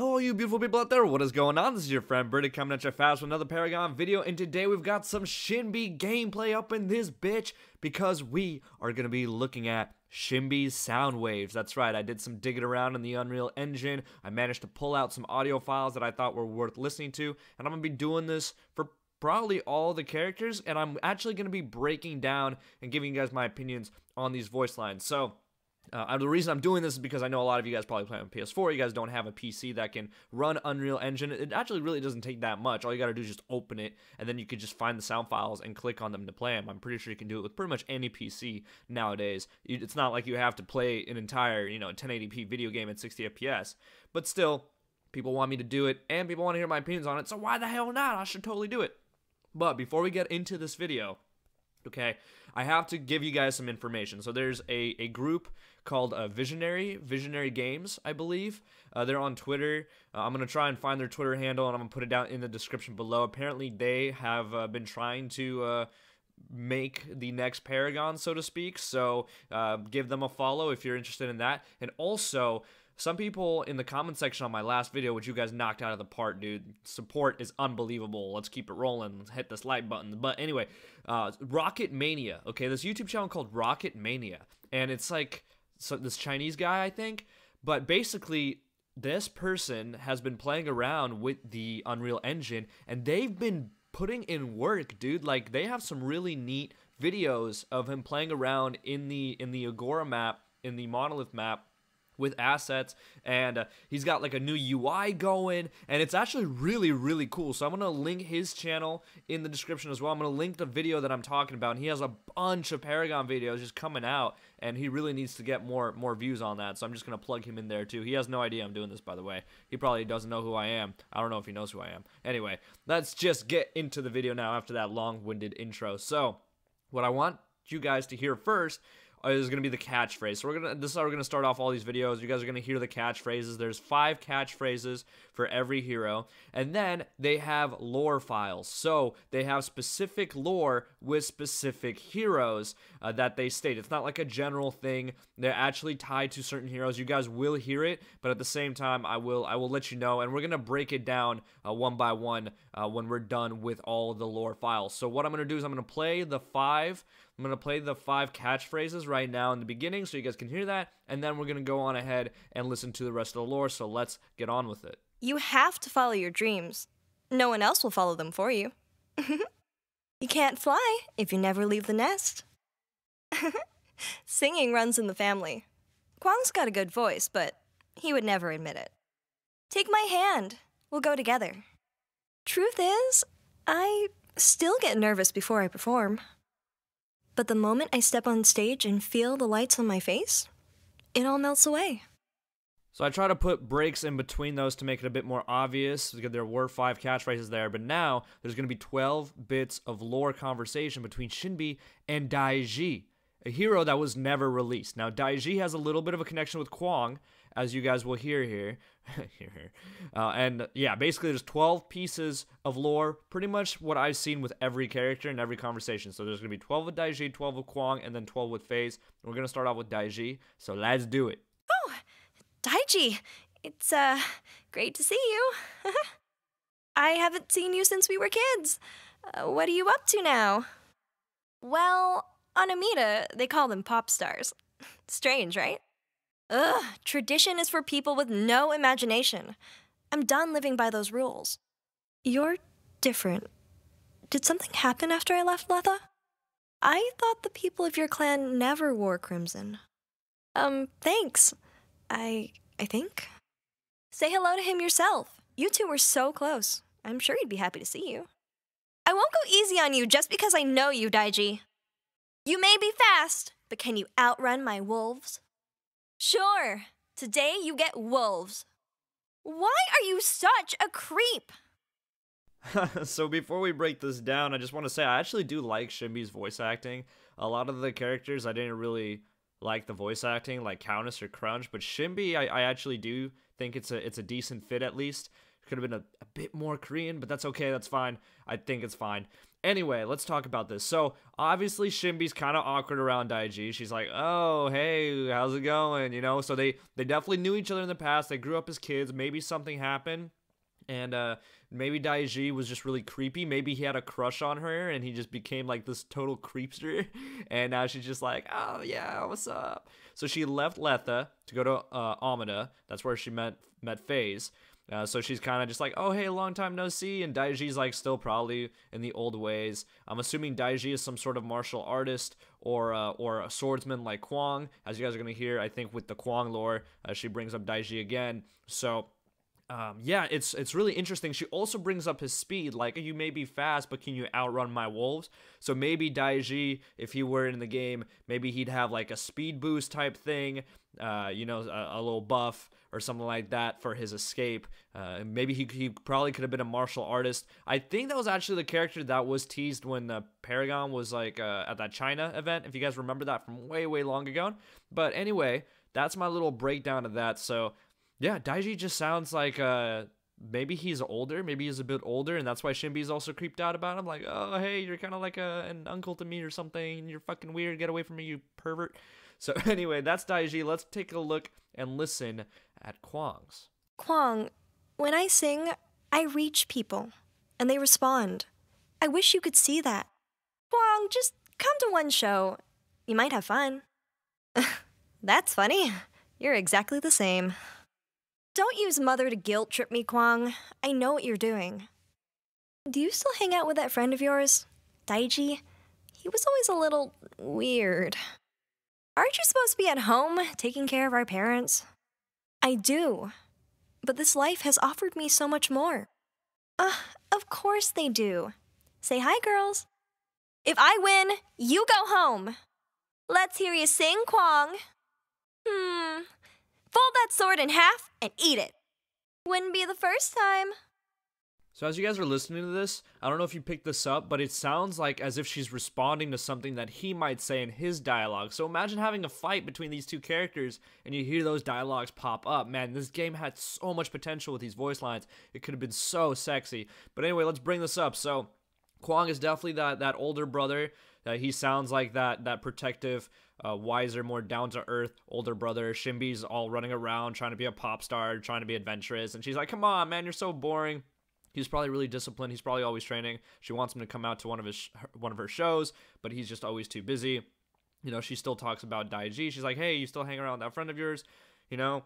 Hello you beautiful people out there, what is going on? This is your friend Britik coming at you fast with another Paragon video, and today we've got some Shinbi gameplay up in this bitch because we are going to be looking at Shinbi's sound waves. That's right, I did some digging around in the Unreal Engine. I managed to pull out some audio files that I thought were worth listening to, and I'm going to be doing this for probably all the characters, and I'm actually going to be breaking down and giving you guys my opinions on these voice lines. So the reason I'm doing this is because I know a lot of you guys probably play on PS4. You guys don't have a PC that can run Unreal Engine. It actually really doesn't take that much. All you got to do is just open it, and then you could just find the sound files and click on them to play them. I'm pretty sure you can do it with pretty much any PC nowadays. It's not like you have to play an entire, 1080p video game at 60 FPS. But still, people want me to do it, and people want to hear my opinions on it, so why the hell not? I should totally do it. But before we get into this video, okay, I have to give you guys some information. So there's a group called Visionary Games, I believe. They're on Twitter. I'm going to try and find their Twitter handle, and I'm going to put it down in the description below. Apparently, they have been trying to make the next Paragon, so to speak. So give them a follow if you're interested in that. And also, some people in the comment section on my last video, which you guys knocked out of the park, dude. Support is unbelievable. Let's keep it rolling. Let's hit this like button. But anyway, Rocket Mania. Okay, this YouTube channel called Rocket Mania. And it's like this Chinese guy, I think. But basically, this person has been playing around with the Unreal Engine, and they've been putting in work, dude. Like, they have some really neat videos of him playing around in the Agora map, in the Monolith map, with assets, and he's got like a new UI going, and it's actually really cool. So I'm gonna link his channel in the description as well. I'm gonna link the video that I'm talking about, and he has a bunch of Paragon videos just coming out, and he really needs to get more views on that. So I'm just gonna plug him in there too. He has no idea I'm doing this, by the way. He probably doesn't know who I am. I don't know if he knows who I am. Anyway, let's just get into the video now after that long-winded intro. So what I want you guys to hear first is going to be the catchphrase. So this is how we're going to start off all these videos. You guys are going to hear the catchphrases. There's 5 catchphrases for every hero. And then they have lore files. So they have specific lore with specific heroes that they state. It's not like a general thing. They're actually tied to certain heroes. You guys will hear it, but at the same time, I will let you know. And we're going to break it down one by one when we're done with all the lore files. So what I'm going to do is I'm going to play the 5 catchphrases right now in the beginning so you guys can hear that, and then we're going to go on ahead and listen to the rest of the lore, so let's get on with it. You have to follow your dreams. No one else will follow them for you. You can't fly if you never leave the nest. Singing runs in the family. Kwang's got a good voice, but he would never admit it. Take my hand. We'll go together. Truth is, I still get nervous before I perform. But the moment I step on stage and feel the lights on my face, it all melts away. So I try to put breaks in between those to make it a bit more obvious, because there were 5 catchphrases there, but now there's going to be 12 bits of lore conversation between Shinbi and Daiji, a hero that was never released. Now, Daiji has a little bit of a connection with Kwang, as you guys will hear here. And yeah, basically there's 12 pieces of lore, pretty much what I've seen with every character in every conversation. So there's going to be 12 with Daiji, 12 with Kwang, and then 12 with Phase. We're going to start off with Daiji, so let's do it. Oh, Daiji, it's great to see you. I haven't seen you since we were kids. What are you up to now? Well, on Amita, they call them pop stars. Strange, right? Ugh, tradition is for people with no imagination. I'm done living by those rules. You're different. Did something happen after I left Letha? I thought the people of your clan never wore crimson. Thanks. I think. Say hello to him yourself. You two were so close. I'm sure he'd be happy to see you. I won't go easy on you just because I know you, Daiji. You may be fast, but can you outrun my wolves? Sure. Today you get wolves. Why are you such a creep? So before we break this down, I just want to say I actually do like Shinbi's voice acting. A lot of the characters I didn't really like the voice acting, like Countess or Crunch, but Shinbi I actually do think it's a decent fit at least. Could have been a bit more Korean, but that's okay, that's fine. I think it's fine. Anyway, let's talk about this. So, obviously, Shinbi's kind of awkward around Daiji. She's like, oh, hey, how's it going? You know, so they definitely knew each other in the past. They grew up as kids. Maybe something happened. And maybe Daiji was just really creepy. Maybe he had a crush on her and he just became like this total creepster. And now she's just like, oh, yeah, what's up? So she left Letha to go to Amida. That's where she met Phase. So she's kind of just like, oh, hey, long time no see. And Daiji's like still probably in the old ways. I'm assuming Daiji is some sort of martial artist or a swordsman like Kwang. As you guys are going to hear, I think with the Kwang lore, she brings up Daiji again. So yeah, it's really interesting. She also brings up his speed, like, you may be fast, but can you outrun my wolves? So maybe Daiji, if he were in the game, maybe he'd have like a speed boost type thing, you know, a little buff or something like that for his escape. Maybe he probably could have been a martial artist. I think that was actually the character that was teased when Paragon was like at that China event, if you guys remember that from way long ago. But anyway, that's my little breakdown of that. So yeah, Daiji just sounds like maybe he's older, maybe he's a bit older, and that's why Shinbi's also creeped out about him. Like, oh, hey, you're kind of like an uncle to me or something, and you're fucking weird, get away from me, you pervert. So anyway, that's Daiji. Let's take a look and listen at Kwang's. Kwang, when I sing, I reach people, and they respond. I wish you could see that. Kwang, just come to one show. You might have fun. That's funny. You're exactly the same. Don't use mother to guilt trip me, Kwang. I know what you're doing. Do you still hang out with that friend of yours, Daiji? He was always a little weird. Aren't you supposed to be at home, taking care of our parents? I do. But this life has offered me so much more. Of course they do. Say hi, girls. If I win, you go home. Let's hear you sing, Kwang. Fold that sword in half and eat it. Wouldn't be the first time. So as you guys are listening to this, I don't know if you picked this up, but it sounds like as if she's responding to something that he might say in his dialogue. So imagine having a fight between these two characters and you hear those dialogues pop up. Man, this game had so much potential with these voice lines. It could have been so sexy. But anyway, let's bring this up. So Kwang is definitely that older brother. He sounds like that protective, wiser, more down-to-earth older brother. Shinbi's all running around trying to be a pop star, trying to be adventurous. And she's like, come on, man, you're so boring. He's probably really disciplined. He's probably always training. She wants him to come out to one of her shows, but he's just always too busy. You know, she still talks about Daiji. She's like, hey, you still hang around with that friend of yours? You know?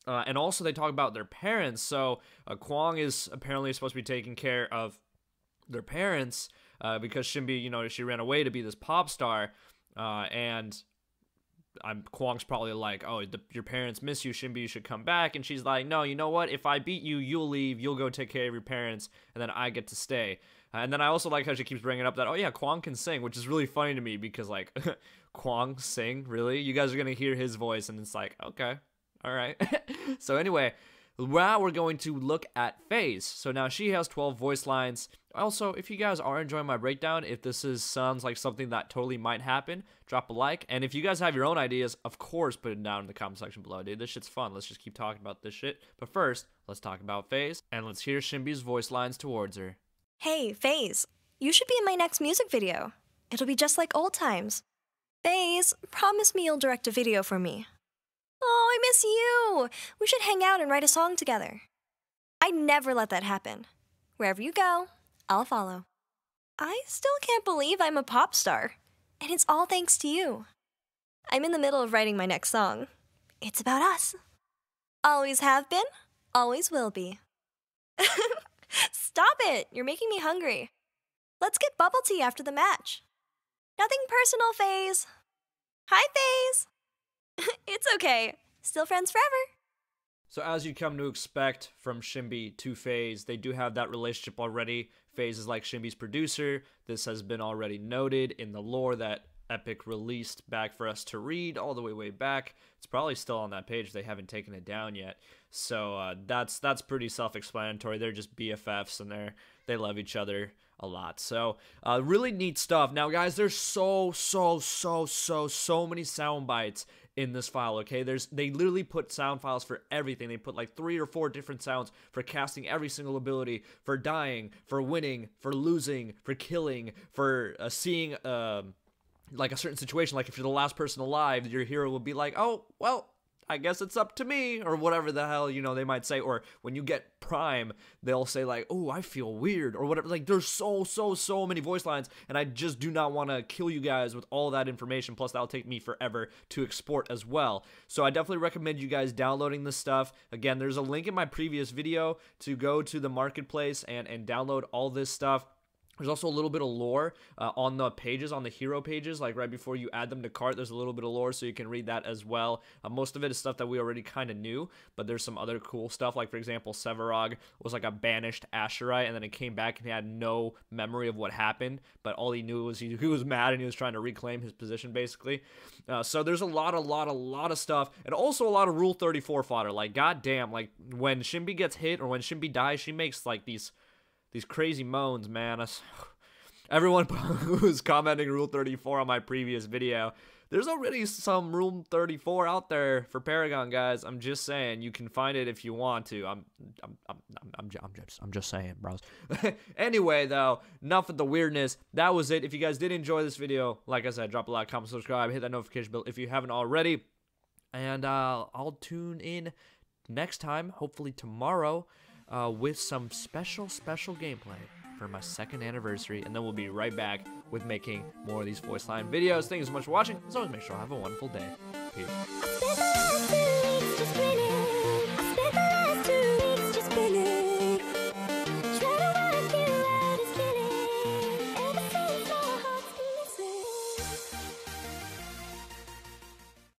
And also they talk about their parents. So Kwang is apparently supposed to be taking care of their parents because Shinbi, you know, she ran away to be this pop star. And Kwang's probably like, oh, your parents miss you, Shinbi, you should come back. And she's like, no, you know what? If I beat you, you'll leave. You'll go take care of your parents, and then I get to stay. And then I also like how she keeps bringing up that, oh yeah, Kwang can sing, which is really funny to me because like, Kwang sing, really? You guys are gonna hear his voice, and it's like, okay, all right. So anyway, now we're going to look at Phase. So now she has 12 voice lines. Also, if you guys are enjoying my breakdown, if this sounds like something that totally might happen, drop a like. And if you guys have your own ideas, of course, put it down in the comment section below, dude. This shit's fun. Let's just keep talking about this shit. But first, let's talk about Phase, and let's hear Shinbi's voice lines towards her. Hey, Phase, you should be in my next music video. It'll be just like old times. Phase, promise me you'll direct a video for me. Oh, I miss you. We should hang out and write a song together. I'd never let that happen. Wherever you go, I'll follow. I still can't believe I'm a pop star, and it's all thanks to you. I'm in the middle of writing my next song. It's about us. Always have been, always will be. Stop it! You're making me hungry. Let's get bubble tea after the match. Nothing personal, Phase. Hi, Phase. It's okay. Still friends forever. So as you come to expect from Shinbi to Phase, they do have that relationship already. Phase is like Shinbi's producer. This has been already noted in the lore that Epic released back for us to read all the way back. It's probably still on that page. They haven't taken it down yet. So that's pretty self-explanatory. They're just BFFs and they love each other a lot. So really neat stuff. Now guys, there's so many sound bites in this file, okay? They literally put sound files for everything. They put like 3 or 4 different sounds for casting every single ability, for dying, for winning, for losing, for killing, for seeing like a certain situation. Like if you're the last person alive, your hero will be like, oh, well, I guess it's up to me, or whatever the hell, you know, they might say. Or when you get Prime, they'll say like, oh, I feel weird, or whatever. Like, there's so many voice lines, and I just do not want to kill you guys with all that information. Plus, that'll take me forever to export as well. So I definitely recommend you guys downloading this stuff. Again, there's a link in my previous video to go to the marketplace and download all this stuff. There's also a little bit of lore on the pages, on the hero pages, like right before you add them to cart. There's a little bit of lore, so you can read that as well. Most of it is stuff that we already kind of knew, but there's some other cool stuff. Like, for example, Sevarog was like a banished Asherite, and then it came back and he had no memory of what happened, but all he knew was he was mad and he was trying to reclaim his position, basically. So there's a lot of stuff, and also a lot of Rule 34 fodder. Like, goddamn, like when Shinbi gets hit or when Shinbi dies, she makes like these crazy moans, man. Everyone who's commenting Rule 34 on my previous video, there's already some Rule 34 out there for Paragon, guys. I'm just saying, you can find it if you want to. I'm just saying, bros. Anyway, though, enough of the weirdness. That was it. If you guys did enjoy this video, like I said, drop a like, comment, subscribe, hit that notification bell if you haven't already, and I'll tune in next time, hopefully tomorrow, with some special gameplay for my 2nd anniversary, and then we'll be right back with making more of these voice line videos. Thank you so much for watching. As always, make sure to have a wonderful day. Peace.